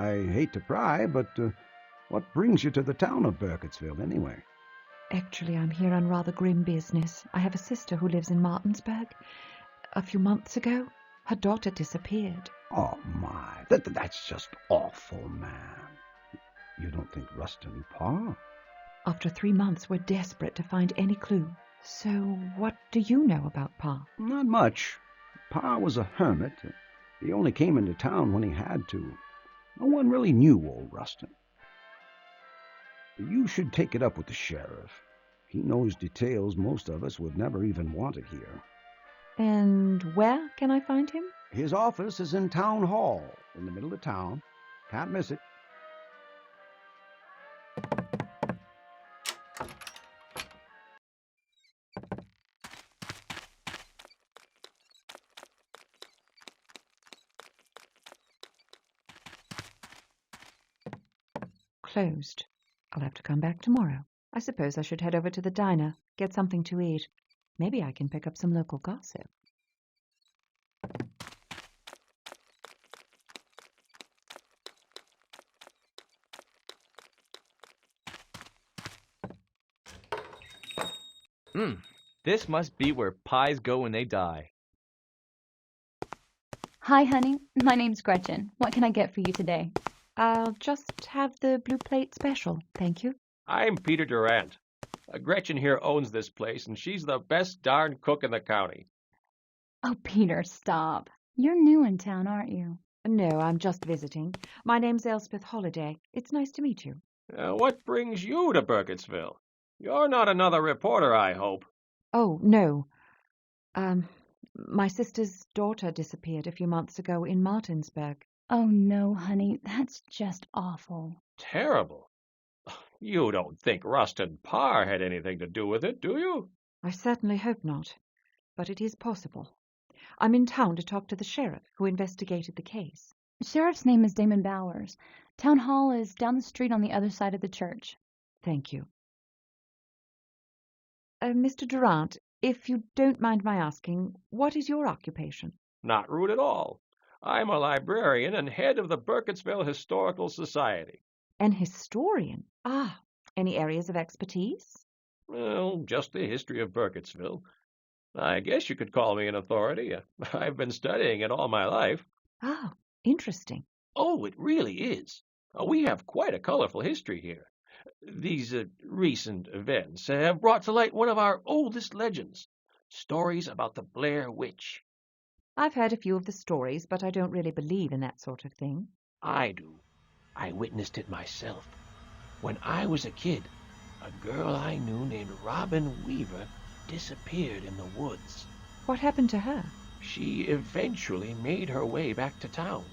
I hate to pry, but what brings you to the town of Burkittsville, anyway? Actually, I'm here on rather grim business. I have a sister who lives in Martinsburg. A few months ago, her daughter disappeared. Oh, my. That's just awful, man. You don't think Rustin Parr? After 3 months, we're desperate to find any clue. So, what do you know about Pa? Not much. Pa was a hermit. He only came into town when he had to. No one really knew old Rustin. You should take it up with the sheriff. He knows details most of us would never even want to hear. And where can I find him? His office is in Town Hall, in the middle of town. Can't miss it. Closed. I'll have to come back tomorrow. I suppose I should head over to the diner, get something to eat. Maybe I can pick up some local gossip. This must be where pies go when they die. Hi, honey. My name's Gretchen. What can I get for you today? I'll just have the blue plate special, thank you. I'm Peter Durant. Gretchen here owns this place, and she's the best darn cook in the county. Oh, Peter, stop. You're new in town, aren't you? No, I'm just visiting. My name's Elspeth Holliday. It's nice to meet you. What brings you to Burkittsville? You're not another reporter, I hope. Oh, no. My sister's daughter disappeared a few months ago in Martinsburg. Oh, no, honey. That's just awful. Terrible. You don't think Rustin Parr had anything to do with it, do you? I certainly hope not, but it is possible. I'm in town to talk to the sheriff who investigated the case. Sheriff's name is Damon Bowers. Town hall is down the street on the other side of the church. Thank you. Mr. Durant, if you don't mind my asking, what is your occupation? Not rude at all. I'm a librarian and head of the Burkittsville Historical Society. An historian? Ah, any areas of expertise? Well, just the history of Burkittsville. I guess you could call me an authority. I've been studying it all my life. Ah, interesting. Oh, it really is. We have quite a colorful history here. These recent events have brought to light one of our oldest legends, stories about the Blair Witch. I've heard a few of the stories, but I don't really believe in that sort of thing. I do. I witnessed it myself. When I was a kid, a girl I knew named Robin Weaver disappeared in the woods. What happened to her? She eventually made her way back to town.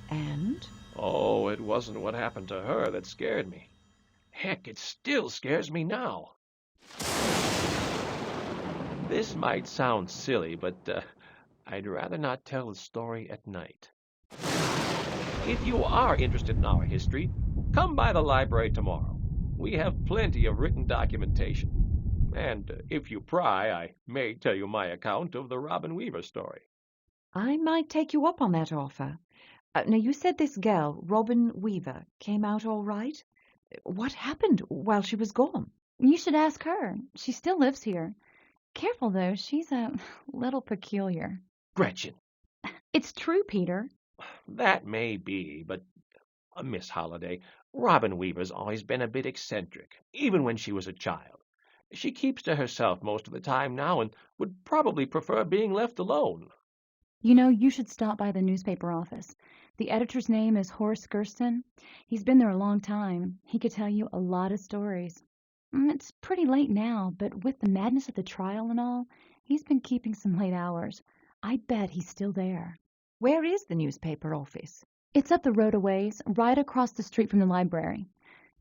And? Oh, it wasn't what happened to her that scared me. Heck, it still scares me now. This might sound silly, but I'd rather not tell the story at night. If you are interested in our history, come by the library tomorrow. We have plenty of written documentation. And if you pry, I may tell you my account of the Robin Weaver story. I might take you up on that offer. Now, you said this girl, Robin Weaver, came out all right? What happened while she was gone? You should ask her. She still lives here. Careful, though. She's a little peculiar. Gretchen. It's true, Peter. That may be, but Miss Holliday, Robin Weaver's always been a bit eccentric, even when she was a child. She keeps to herself most of the time now and would probably prefer being left alone. You know, you should stop by the newspaper office. The editor's name is Horace Gersten. He's been there a long time. He could tell you a lot of stories. It's pretty late now, but with the madness of the trial and all, he's been keeping some late hours. I bet he's still there. Where is the newspaper office? It's up the road a ways, right across the street from the library.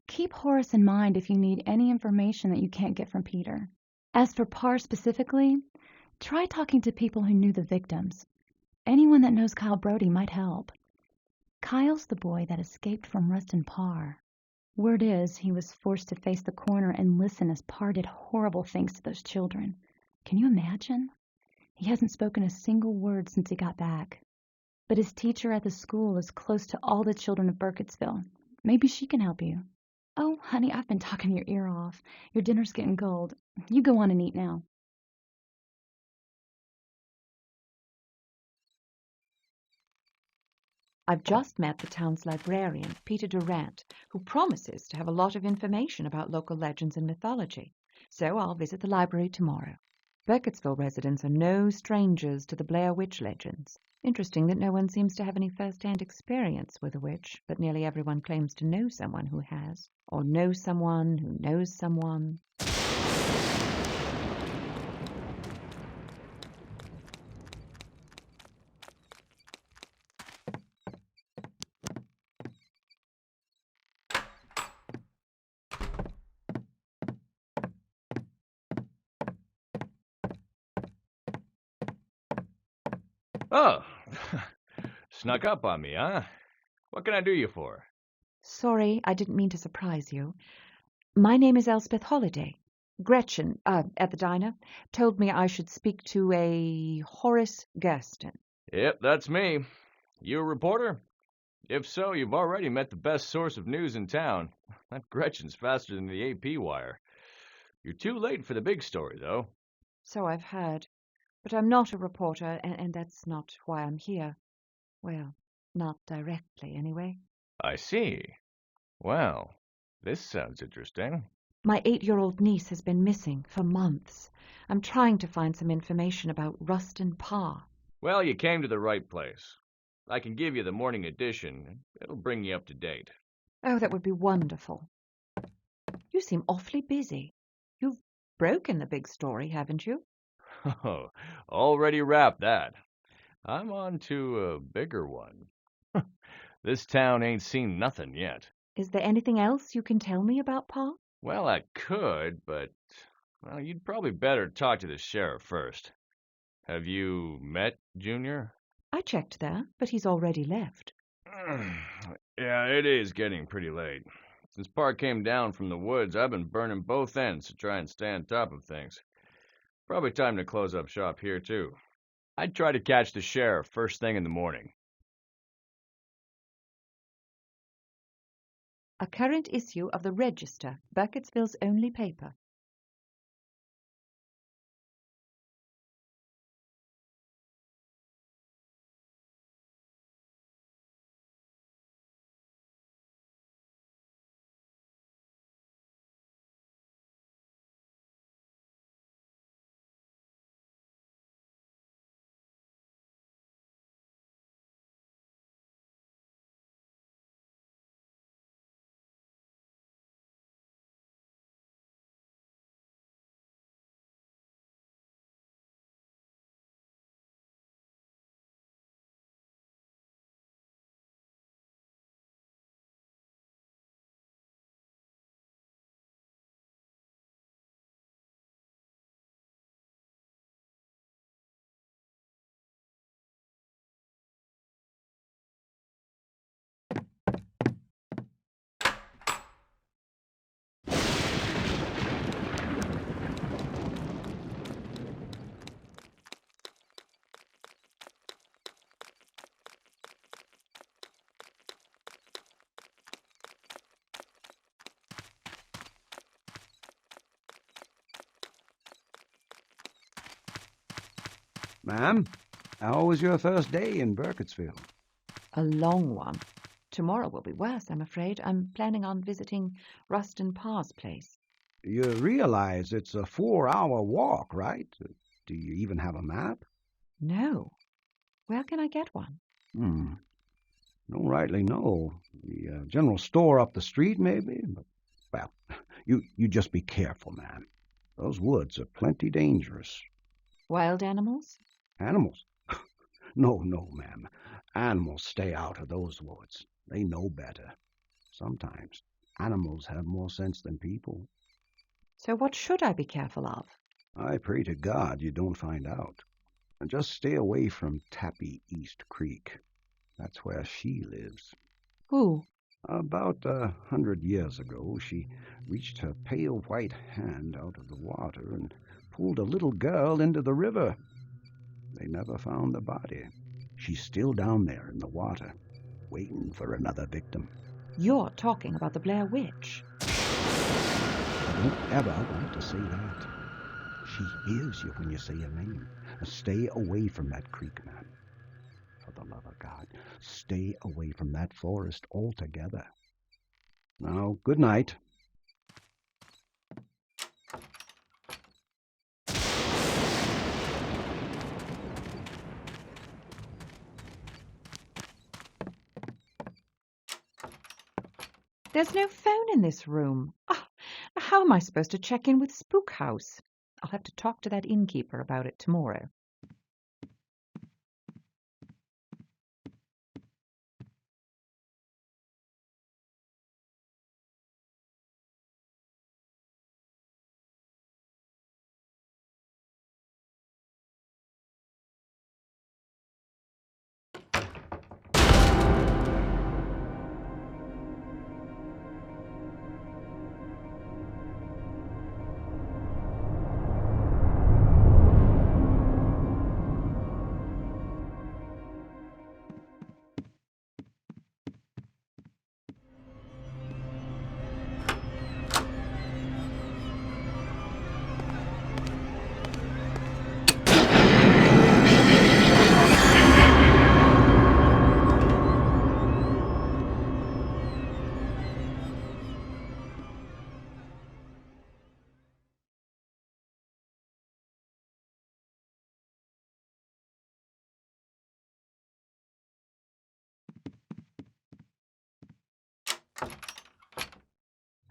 Keep Horace in mind if you need any information that you can't get from Peter. As for Parr specifically, try talking to people who knew the victims. Anyone that knows Kyle Brody might help. Kyle's the boy that escaped from Rustin Parr. Word is he was forced to face the coroner and listen as Parr did horrible things to those children. Can you imagine? He hasn't spoken a single word since he got back. but his teacher at the school is close to all the children of Burkittsville. Maybe she can help you. Oh, honey, I've been talking your ear off. Your dinner's getting cold. You go on and eat now. I've just met the town's librarian, Peter Durant, who promises to have a lot of information about local legends and mythology. So I'll visit the library tomorrow. Burkittsville residents are no strangers to the Blair witch legends. Interesting that no one seems to have any first-hand experience with a witch, but nearly everyone claims to know someone who has, or know someone who knows someone. Oh, snuck up on me, huh? What can I do you for? Sorry, I didn't mean to surprise you. My name is Elspeth Holliday. Gretchen, at the diner, told me I should speak to a Horace Gersten. Yep, that's me. You a reporter? If so, you've already met the best source of news in town. That Gretchen's faster than the AP wire. You're too late for the big story, though. So I've heard. But I'm not a reporter, and that's not why I'm here. Well, not directly, anyway. I see. Well, this sounds interesting. My 8-year-old niece has been missing for months. I'm trying to find some information about Rustin Parr. Well, you came to the right place. I can give you the morning edition. It'll bring you up to date. Oh, that would be wonderful. You seem awfully busy. You've broken the big story, haven't you? Oh, already wrapped that. I'm on to a bigger one. This town ain't seen nothing yet. Is there anything else you can tell me about Parr? Well, I could, but, well, you'd probably better talk to the sheriff first. Have you met Junior? I checked there, but he's already left. Yeah, it is getting pretty late. Since Parr came down from the woods, I've been burning both ends to try and stay on top of things. Probably time to close up shop here, too. I'd try to catch the sheriff first thing in the morning. A current issue of the Register, Burkittsville's only paper. Ma'am, how was your first day in Burkittsville? A long one. Tomorrow will be worse, I'm afraid. I'm planning on visiting Rustin Parr's place. You realize it's a 4-hour walk, right? Do you even have a map? No. Where can I get one? Don't rightly know. The general store up the street, maybe? But, well, you just be careful, ma'am. Those woods are plenty dangerous. Wild animals? Animals? No, ma'am. Animals stay out of those woods. They know better. Sometimes animals have more sense than people. So what should I be careful of? I pray to God you don't find out. And just stay away from Tappy East Creek. That's where she lives. Who? About 100 years ago, she reached her pale white hand out of the water and pulled a little girl into the river. They never found the body. She's still down there in the water, waiting for another victim. You're talking about the Blair Witch. Don't ever want to say that. She hears you when you say her name. Stay away from that creek, man. For the love of God, stay away from that forest altogether. Now, good night. There's no phone in this room. Oh, how am I supposed to check in with Spook House? I'll have to talk to that innkeeper about it tomorrow.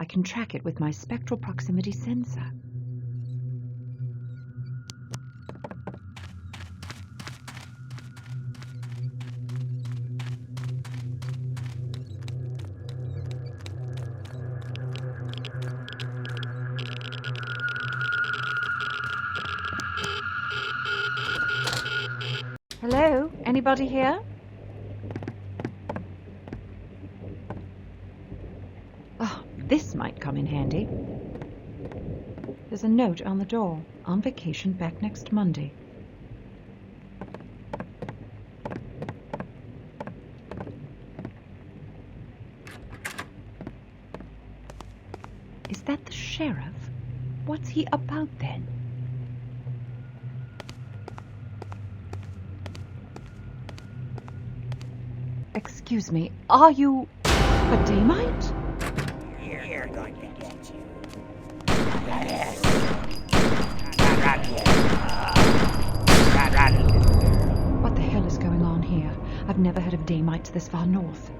I can track it with my spectral proximity sensor. Hello? Anybody here? Oh, this might come in handy. There's a note on the door. On vacation back next Monday. Is that the sheriff? What's he about then? Excuse me, are you a Damite? You're going to get you. What the hell is going on here? I've never heard of Damites this far north.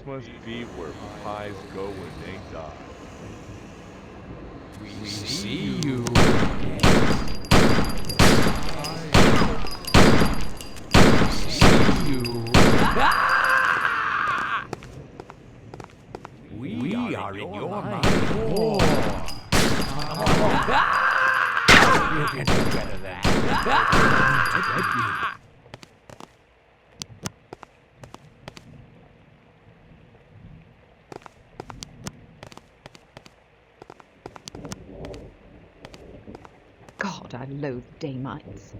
This must be where pies go when they die. We see you. We are in your mind. You can do better than that. God, I loathe day mites.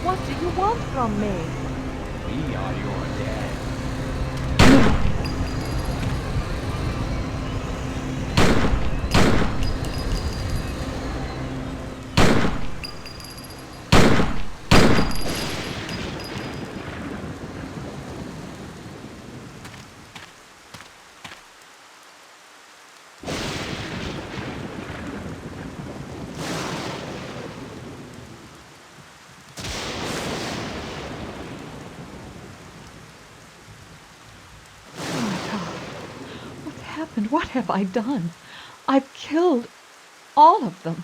What do you want from me? We are your dad. What have I done? I've killed all of them.